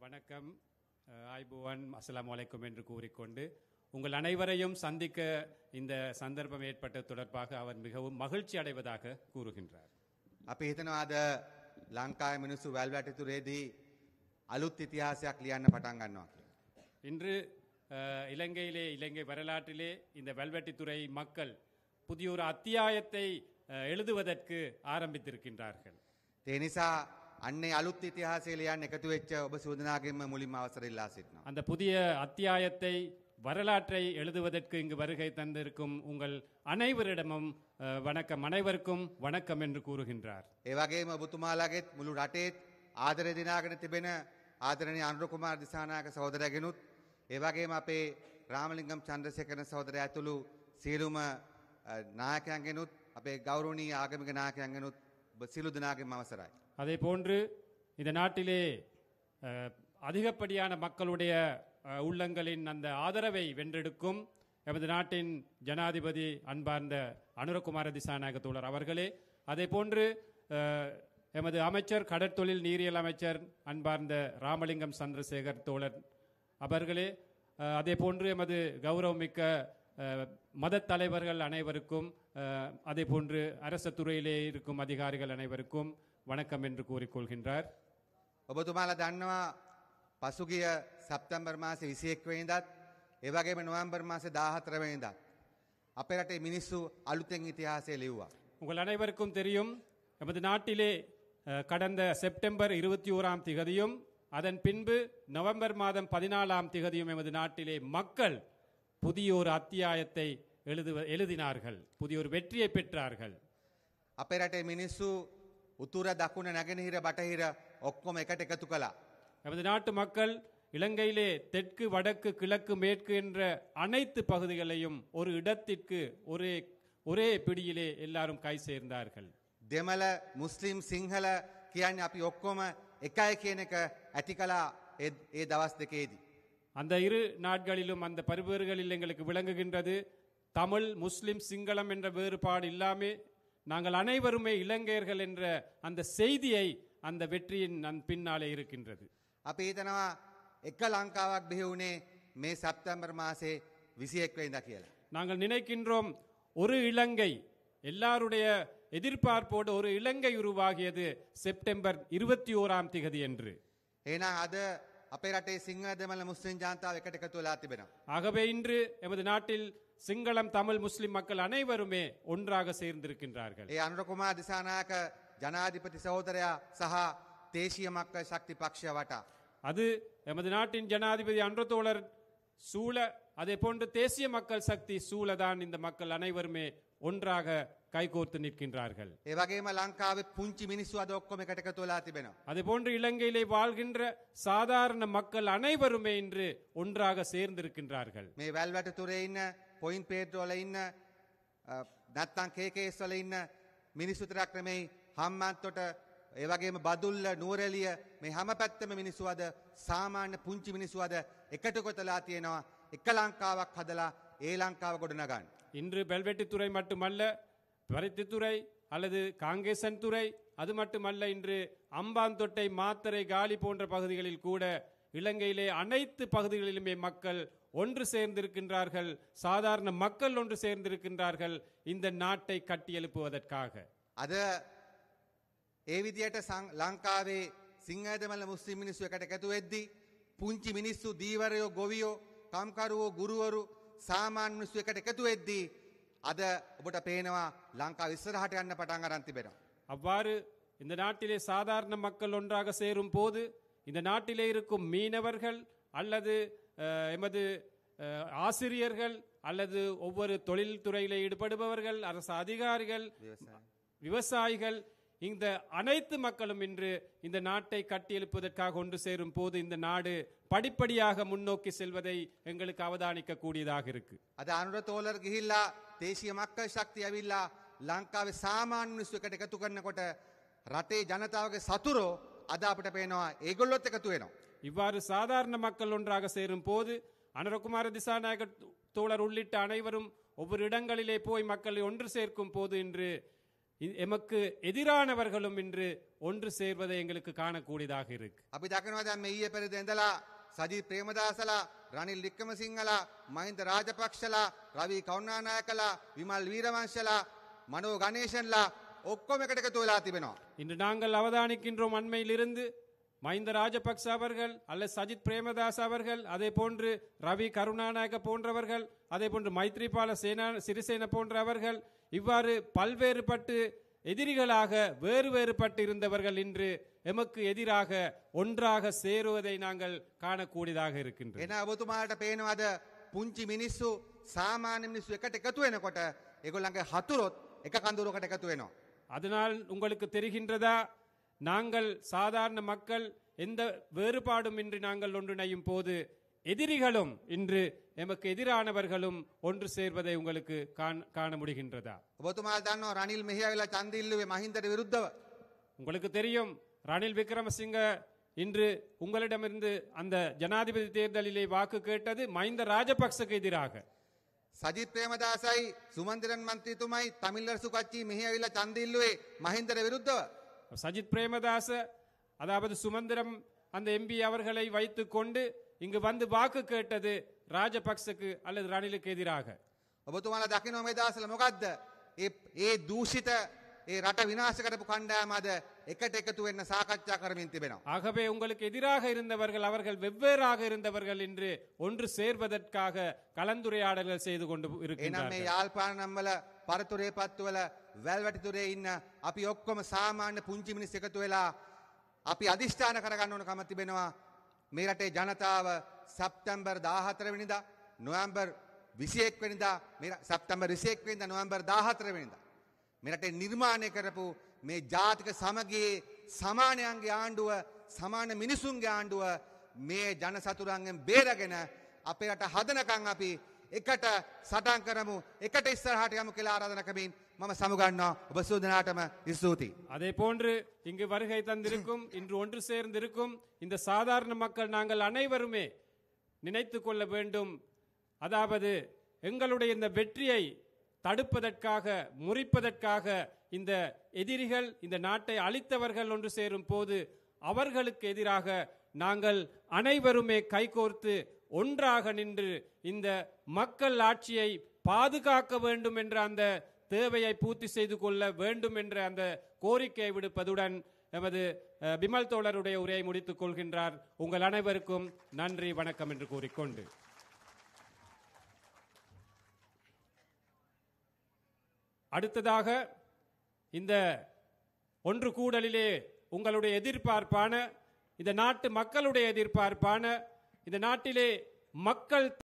வணக்கம், ஐபுவான், அஸ்ஸலாமு அலைக்கும் என்று கூறிக்கொண்டு உங்கள் அனைவரையும் சந்திக்க இந்த சந்தர்ப்பம் ஏற்பட்ட தொடர்பாக அவர் மிகவும் மகிழ்ச்சி அடைவதாக கூறுகின்றார். අපි හිතනවා අද ලංකාවේ මිනිස්සු වැල්වැටිතුරේදී අලුත් ඉතිහාසයක් ලියන්න පටන් ගන්නවා කියලා. இன்று இலங்கை வரலாற்றிலே இந்த வெல்வெட்டித்துறை மக்கள் புதிய ஒரு அத்தியாயத்தை எழுதுவதற்கு ஆரம்பித்திருக்கின்றார்கள். ඒ නිසා අන්නේ අලුත් ඉතිහාසය ලියන්න එකතු වෙච්ච ඔබ සිවුදනාගෙන්ම මුලින්ම අවසර ඉල්ලා සිටිනවා. அந்த புதிய அத்தியாயத்தை வரலாற்றை எழுதுவதற்கு இங்கு வருகை தந்திருக்கும் உங்கள் அனைவரிடமும் வணக்கம், அனைவருக்கும் வணக்கம் என்று கூறுகின்றார். ඒ වගේම ඔබතුමාලාගෙත් මුළු රටේත් ආදරය දිනාගෙන තිබෙන ආදරණීය අනුර කුමාර දිසානායක සහෝදරයාගෙනුත් ඒ වගේම අපේ රාමලිංගම් චන්ද්‍රසේකරන සහෝදරයා ඇතුළු සියලුම නායකයන්ගෙනුත් අපේ ගෞරවනීය ආගමික නායකයන්ගෙනුත් සියලු දෙනාගේම අවසරයි. அதே போன்று இந்த நாட்டிலே அதிகப்படியான மக்களுடைய உள்ளங்களின் அந்த ஆதரவை வென்றெடுக்கும் எமது நாட்டின் ஜனாதிபதி அன்பார்ந்த அனுரகுமார திசாநாயக தோழர் அவர்களே, அதே போன்று எமது அமைச்சர் கடற்தொழில் நீரியல் அமைச்சர் அன்பார்ந்த ராமலிங்கம் சந்திரசேகர் தோழர் அவர்களே, அதே போன்று எமது கௌரவமிக்க மத தலைவர்கள் அனைவருக்கும், அதே போன்று அரசு துறையிலே இருக்கும் அதிகாரிகள் அனைவருக்கும் வணக்கம் என்று கூறிக்கொள்கின்றார். ඔබතුමාලා දන්නවා පසුගිය සැප්තැම්බර් මාසේ 21 වෙනිදාත් ඒ වගේම නොවැම්බර් මාසේ 14 වෙනිදාත් අපේ රටේ මිනිස්සු අලුතෙන් ඉතිහාසය ලිව්වා. உங்கள் அனைவருக்கும் தெரியும், எமது நாட்டிலே கடந்த செப்டம்பர் 21ஆம் திகதியும் அதன் பின்பு நவம்பர் மாதம் 14ஆம் திகதியும் எமது நாட்டிலே மக்கள் புதிய ஒரு அத்தியாயத்தை எழுதினார்கள், புதிய ஒரு வெற்றியை பெற்றார்கள். අපේ රටේ මිනිස්සු උතුර දකුණ නැගෙනහිර බටහිර ඔක්කොම එකට එකතු කළා. எமது நாட்டு மக்கள் இலங்கையிலே தெற்கு வடக்கு கிழக்கு மேற்கு என்ற அனைத்து பகுதிகளையும் ஒரு இடத்திற்கு ஒரே பிடியிலே எல்லாரும் கை சேர்ந்தார்கள். දෙමළ මුස්ලිම් සිංහල කියන්නේ අපි ඔක්කොම එකයි කියන එක ඇති කළා ඒ දවස් දෙකේදී. அந்த இரு நாட்களிலும் அந்த பருவர்களில் எங்களுக்கு விளங்குகின்றது, தமிழ் முஸ்லிம் சிங்களம் என்ற வேறுபாடு இல்லாமே நாங்கள் அனைவருமே இலங்கையர்கள் என்ற அந்த செய்தியை அந்த வெற்றியின் பின்னாலே இருக்கின்றது. අපි හිතනවා එක ලංකාවක් බිහි වුණේ මේ සැප්තැම්බර් මාසේ 21 වෙනිදා කියලා. நாங்கள் நினைக்கின்றோம் ஒரு இலங்கை, எல்லாருடைய எதிர்பார்ப்போடு ஒரு இலங்கை உருவாகியது செப்டம்பர் 21ஆம் திகதி என்று. එහෙනම් අද අපේ රටේ සිංහල දෙමළ මුස්ලිම් ජනතාව එකට එකතු වෙලා තිබෙනවා. ஆகவே இன்று எமது நாட்டில் சிங்களம் தமிழ் முஸ்லிம் மக்கள் அனைவருமே ஒன்றாக சேர்ந்திருக்கின்றார்கள். ඒ අනුර කුමාර දිසානායක ජනාධිපති සහෝදරයා සහ දේශීය මක්ක ශක්ති පක්ෂය වටා அது எமது நாட்டின் ஜனாதிபதி அன்றதோழர் சூழ, அதே போன்று தேசிய மக்கள் சக்தி சூழதான் இந்த மக்கள் அனைவருமே ஒன்றாக கைகோர்த்து நிற்கின்றார்கள். ඒ වගේම ලංකාවේ පුංචි මිනිස්සු අද ඔක්කොම එකට එකතු වෙලා තිබෙනවා. அதே போன்று இலங்கையிலே வாழ்கின்ற சாதாரண மக்கள் அனைவருமே இன்று ஒன்றாக சேர்ந்திருக்கின்றார்கள். මේ වැල්වැටතුරේ ඉන්න පොයින්ට් පේට් වල ඉන්න නැත්තම් කේකේස් වල ඉන්න මිනිස්සු තරක් නෙමෙයි, හම්බන්තොට ඒ වගේම බදුල්ල නුවරඑළිය මේ හැම පැත්තෙම මිනිස්සු අද සාමාන්‍ය පුංචි මිනිස්සු අද එකට කොටලා තියෙනවා එක ලංකාවක් හදලා ඒ ලංකාව ගොඩනගන්න. இன்று பெல்வெட்டித்துறை மட்டுமல்ல, பருத்தித்துறை அல்லது காங்கேசன் துறை, அது மட்டுமல்ல, இன்று அம்பாந்தொட்டை மாத்தரை காலி போன்ற பகுதிகளில் கூட இலங்கையிலே அனைத்து பகுதிகளிலுமே மக்கள் ஒன்று சேர்ந்திருக்கின்றார்கள். சாதாரண மக்கள் ஒன்று சேர்ந்திருக்கின்றார்கள் இந்த நாட்டை கட்டியெழுப்புவதற்காக. අද ඒ විදියට ලංකාවේ සිංහල දෙමළ මුස්ලිම් මිනිස්සු එකට එකතු වෙද්දී පුංචි මිනිස්සු, දීවරයෝ, ගොවියෝ, කම්කරුවෝ, ගුරුවරු, සාමාන්‍ය මිනිස්සු එකට එකතු වෙද්දී අද ඔබට පේනවා ලංකාව ඉස්සරහට යන්න පටන් අරන් තිබෙනවා. அவ்வாறு இந்த நாட்டிலே சாதாரண மக்கள் ஒன்றாக சேரும் போது இந்த நாட்டிலே இருக்கும் மீனவர்கள் அல்லது எமது ஆசிரியர்கள் அல்லது ஒவ்வொரு தொழில்துறையிலே ஈடுபடுபவர்கள், அரசு அதிகாரிகள், விவசாயிகள், இந்த அனைத்து மக்களும் இன்று இந்த நாட்டை கட்டியெழுப்பதற்காக ஒன்று சேரும் போது இந்த நாடு படிப்படியாக முன்னோக்கி செல்வதை எங்களுக்கு அவதானிக்க கூடியதாக இருக்கு. අද අනුර තෝලර් ගිහිල්ලා දේශීය මක්කල් ශක්තිය ඇවිල්ලා ලංකාවේ සාමාන්‍ය මිනිස්සු එකට එකතු කරනකොට රටේ ජනතාවගේ සතුරෝ අද අපිට පේනවා ඒගොල්ලොත් එකතු වෙනවා. இவ்வாறு சாதாரண மக்கள் ஒன்றாக சேரும் போது அனுரகுமார திசாநாயக தோழர் உள்ளிட்ட அனைவரும் ஒவ்வொரு இடங்களிலே போய் மக்களை ஒன்று சேர்க்கும் போது இன்று எமக்கு எதிரானவர்களும் இன்று ஒன்று சேர்வதை எங்களுக்கு காணக்கூடியதாக இருக்கு. අපි දකිනවා දැන් මේ ඊයේ පෙරේද ඉඳලා සජිත් ප්‍රේමදාසලා රනිල් වික්‍රමසිංහලා මහින්ද රාජපක්ෂලා රවි කරුණානායකලා විමල් වීරවංශලා මනෝ ගණේශන්ලා ඔක්කොම එකට එකතු වෙලා තිබෙනවා. இன்று நாங்கள் அவதானிக்கின்றோம் அண்மையிலிருந்து மஹிந்த ராஜபக்ச அவர்கள் அல்லது சஜித் பிரேமதாஸ் அவர்கள், அதே போன்று ரவி கருணாநாயக்க போன்றவர்கள், அதே போன்று மைத்ரிபால சிறிசேன போன்றவர்கள் இவ்வாறு பல்வேறுபட்டு எதிரிகளாக வேறு வேறுபட்டு இருந்தவர்கள் இன்று எமக்கு எதிராக ஒன்றாக சேருவதை நாங்கள் காணக்கூடியதாக இருக்கின்றோம். එන ඔබතුමාලට පේනවාද පුංචි මිනිස්සු සාමාන්‍ය මිනිස්සු එකට එකතු වෙනකොට ඒගොල්ලන්ගේ හතුරොත් එක කඳුරකට එකතු වෙනවා. அதனால் உங்களுக்கு தெரிகின்றதா, நாங்கள் சாதாரண மக்கள் எந்த வேறுபாடும் இன்றி நாங்கள் ஒன்றிணையும் போது எதிரிகளும் இன்று எமக்கு எதிரானவர்களும் ஒன்று சேர்வதை உங்களுக்கு காண முடிகின்றதா? ඔබතුමාලා දන්නවා රනිල් මෙහියවිලා ඡන්ද ඉල්ලුවේ මහින්දට විරුද්ධව. உங்களுக்கு தெரியும் ரணில் விக்ரமசிங்க இன்று உங்களிடமிருந்து அந்த ஜனாதிபதி தேர்தலிலே வாக்கு கேட்டது மஹிந்த ராஜபக்சக்கு எதிராக. සජිත් ප්‍රේමදාසයි සුමන්දිරන් මන්ත්‍රීතුමයි තමිල්ලරසු කච්චි මෙහියවිලා ඡන්ද ඉල්ලුවේ මහින්දට විරුද්ධව. சஜித் பிரேமதாச அதாவது சுமந்திரம் அந்த எம்பி அவர்களை வைத்துக் கொண்டு இங்கு வந்து வாக்கு கேட்டது ராஜபக்சக்கு அல்லது ரணிலுக்கு எதிராக. ඔබතුමාලා දකිනවා මේ දවස්වල මොකද්ද? ඒ දූෂිත ඒ රට විනාශ කරපු කණ්ඩායම අද එකට එකතු වෙන්න සාකච්ඡා කරමින් තිබෙනවා. ஆகவே உங்களுக்கு எதிராக இருந்தவர்கள் அவர்கள் வெவ்வேறாக இருந்தவர்கள் என்று ஒன்று சேர்வதற்காக கலந்துரையாடல்கள் செய்து கொண்டு එනම් මේ இருக்கிறார்கள். යාල්පාණම් වල පරතුරේ පත්තුවල වැල්වැටිතුරේ ඉන්න අපි ඔක්කොම සාමාන්‍ය පුංචි මිනිස් එකතු වෙලා අපි අදිෂ්ඨාන කරගන්න ඕන කම තිබෙනවා. මේ රටේ ජනතාව සැප්තැම්බර් 14 වෙනිදා නොවැම්බර් 21 වෙනිදා සැප්තැම්බර් 21 වෙනිදා නොවැම්බර් 14 වෙනිදා මේ රටේ නිර්මාණය කරපු මේ ජාතික සමගියේ සමානයන්ගේ ආණ්ඩුව සමාන මිනිසුන්ගේ ආණ්ඩුව මේ ජන සතුරන්ගෙන් බේරගෙන අපේ රට හදනකම් අපි එකට සටන් කරමු, එකට ඉස්සරහට යමු කියලා ආරාධනා කරමින් මම සමුගන්නවා. ඔබ සූදනාටම ස්තුතියි. அதே போன்று இங்கு வருகை தந்திருக்கும் இன்று ஒன்று சேர்ந்திருக்கும் இந்த சாதாரண மக்கள் நாங்கள் அனைவருமே நினைத்து கொள்ள வேண்டும். அதாவது எங்களுடைய இந்த வெற்றியை தடுப்பதற்காக முறிப்பதற்காக இந்த எதிரிகள் இந்த நாட்டை அழித்தவர்கள் ஒன்று சேரும் போது அவர்களுக்கு எதிராக நாங்கள் அனைவருமே கைகோர்த்து ஒன்றாக நின்று இந்த மக்கள் ஆட்சியை பாதுகாக்க வேண்டும் என்ற அந்த தேவையை பூர்த்தி செய்து கொள்ள வேண்டும் என்ற அந்த கோரிக்கையை விடுப்பதுடன் எமது பிமல் தோழருடைய உரையை முடித்துக் கொள்கின்றார். உங்கள் அனைவருக்கும் நன்றி, வணக்கம் என்று கூறிக்கொண்டு அடுத்ததாக இந்த ஒன்று கூடலிலே உங்களுடைய எதிர்பார்ப்பான இந்த நாட்டு மக்களுடைய எதிர்பார்ப்பான இந்த நாட்டிலே மக்கள்